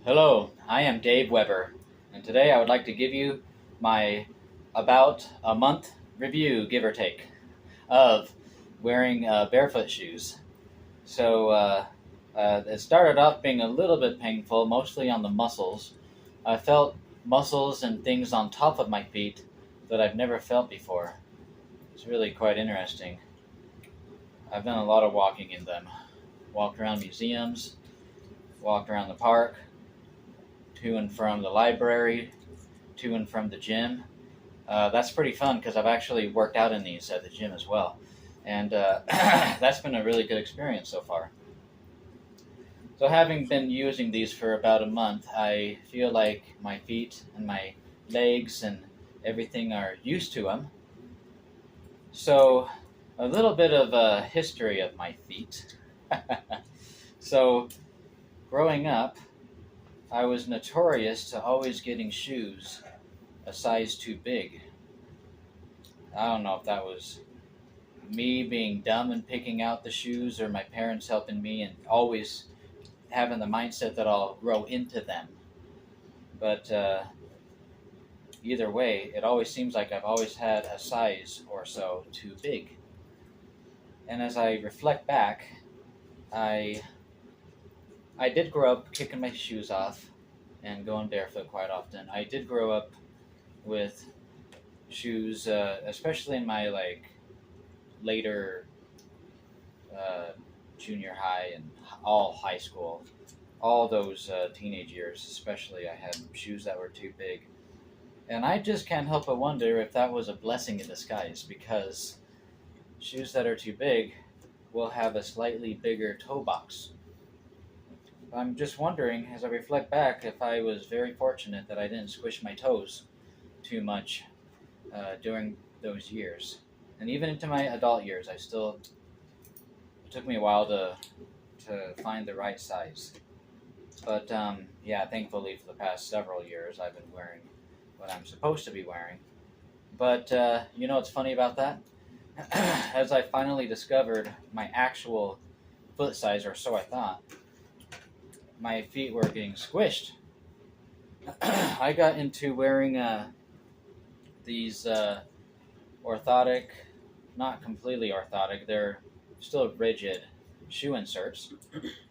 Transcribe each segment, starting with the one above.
Hello, I am Dave Weber, and today I would like to give you my about a month review, give or take, of wearing barefoot shoes. It started off being a little bit painful, mostly on the muscles. I felt muscles and things on top of my feet that I've never felt before. It's really quite interesting. I've done a lot of walking in them. Walked around museums, walked around the park, to and from the library, to and from the gym. That's pretty fun because I've actually worked out in these at the gym as well. And that's been a really good experience so far. So, having been using these for about a month, I feel like my feet and my legs and everything are used to them. So, a little bit of a history of my feet. So, growing up, I was notorious to always getting shoes a size too big. I don't know if that was me being dumb and picking out the shoes or my parents helping me and always having the mindset that I'll grow into them. But either way, it always seems like I've always had a size or so too big. And as I reflect back, I I did grow up kicking my shoes off and going barefoot quite often. I did grow up with shoes, especially in my later uh, junior high and all high school, all those teenage years, especially. I had shoes that were too big, and I just can't help but wonder if that was a blessing in disguise because shoes that are too big will have a slightly bigger toe box. I'm just wondering, as I reflect back, if I was very fortunate that I didn't squish my toes too much during those years. And even into my adult years, it took me a while to find the right size. But yeah, thankfully for the past several years, I've been wearing what I'm supposed to be wearing. But you know what's funny about that? As I finally discovered my actual foot size, or so I thought, my feet were getting squished. I got into wearing these orthotic, not completely orthotic, they're still rigid shoe inserts,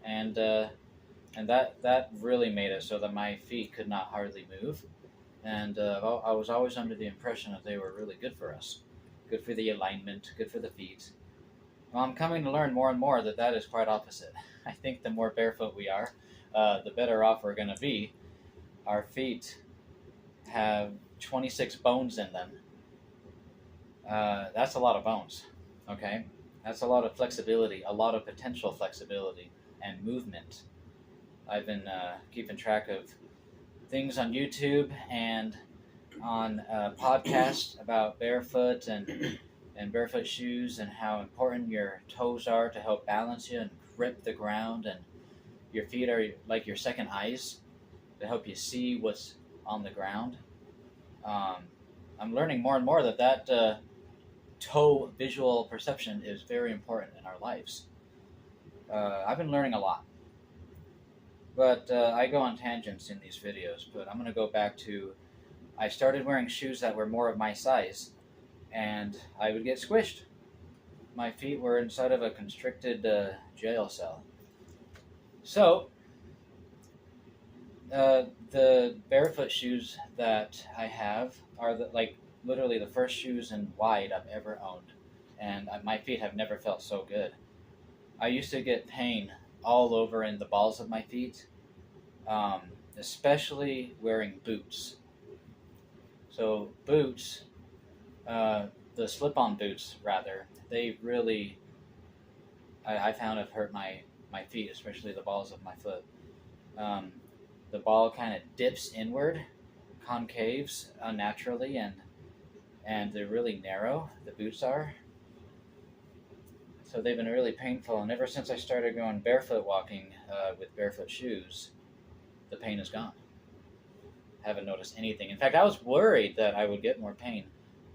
and that really made it so that my feet could not hardly move. And I was always under the impression that they were really good for us, good for the alignment, good for the feet. Well, I'm coming to learn more and more that that is quite opposite. I think the more barefoot we are, the better off we're going to be. Our feet have 26 bones in them. That's a lot of bones, okay? That's a lot of flexibility, a lot of potential flexibility and movement. I've been keeping track of things on YouTube and on podcasts about barefoot and barefoot shoes and how important your toes are to help balance you and grip the ground, and your feet are like your second eyes to help you see what's on the ground. Um, I'm learning more and more that toe visual perception is very important in our lives. I've been learning a lot, but I go on tangents in these videos. But I'm going to go back to I started wearing shoes that were more of my size, and I would get squished. My feet were inside of a constricted jail cell. So, the barefoot shoes that I have are literally the first shoes in wide I've ever owned, and my feet have never felt so good. I used to get pain all over in the balls of my feet, um, especially wearing boots. So boots, the slip-on boots rather, they really I found have hurt my feet, especially the balls of my foot. Um, the ball kind of dips inward, concaves unnaturally, and they're really narrow. The boots are, so they've been really painful. And ever since I started going barefoot walking with barefoot shoes, the pain is gone. Haven't noticed anything. In fact, I was worried that I would get more pain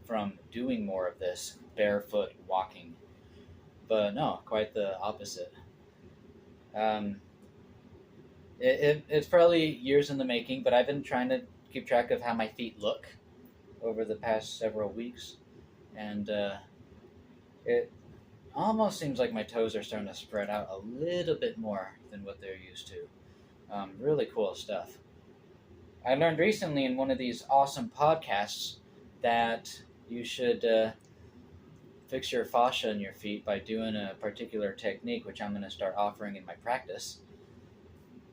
from doing more of this barefoot walking, but no, quite the opposite. Um, It's probably years in the making, but I've been trying to keep track of how my feet look over the past several weeks, and it almost seems like my toes are starting to spread out a little bit more than what they're used to. Really cool stuff. I learned recently in one of these awesome podcasts that you should fix your fascia in your feet by doing a particular technique, which I'm going to start offering in my practice.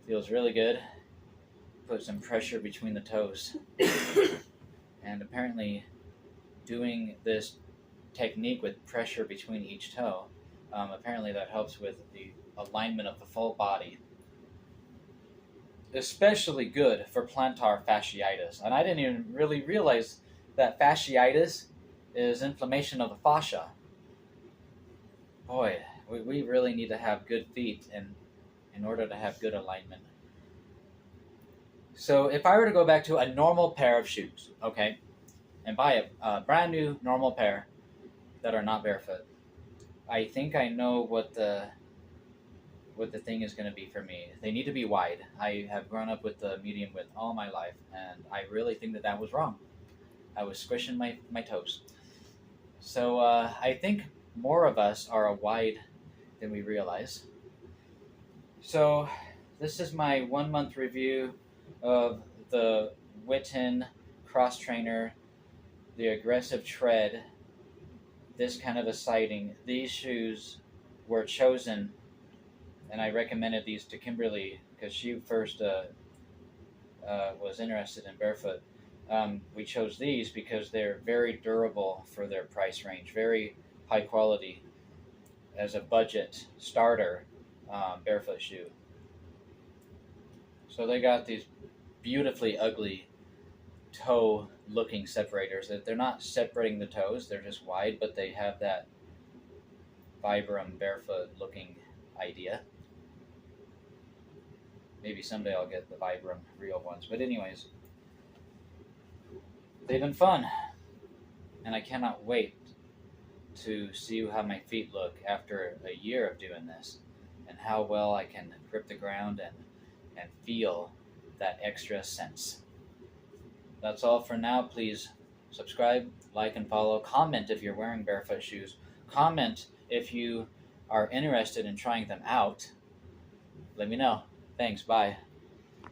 Feels really good. Put some pressure between the toes. And apparently, doing this technique with pressure between each toe, apparently that helps with the alignment of the full body. Especially good for plantar fasciitis. And I didn't even really realize that fasciitis is inflammation of the fascia. Boy, we really need to have good feet in order to have good alignment. So if I were to go back to a normal pair of shoes, okay, and buy a brand new normal pair that are not barefoot, I think I know what the thing is going to be for me. They need to be wide. I have grown up with the medium width all my life, and I really think that was wrong. I was squishing my toes. So I think more of us are wide than we realize. So this is my 1 month review of the Witten Cross Trainer, the aggressive tread, this kind of a sighting. These shoes were chosen, and I recommended these to Kimberly because she first was interested in barefoot. We chose these because they're very durable for their price range, very high quality as a budget starter barefoot shoe. So they got these beautifully ugly toe looking separators. They're not separating the toes, they're just wide, but they have that Vibram barefoot looking idea. Maybe someday I'll get the Vibram real ones. But anyways, they've been fun, and I cannot wait to see how my feet look after a year of doing this, and how well I can grip the ground and feel that extra sense. That's all for now. Please subscribe, like, and follow. Comment if you're wearing barefoot shoes. Comment if you are interested in trying them out. Let me know. Thanks. Bye.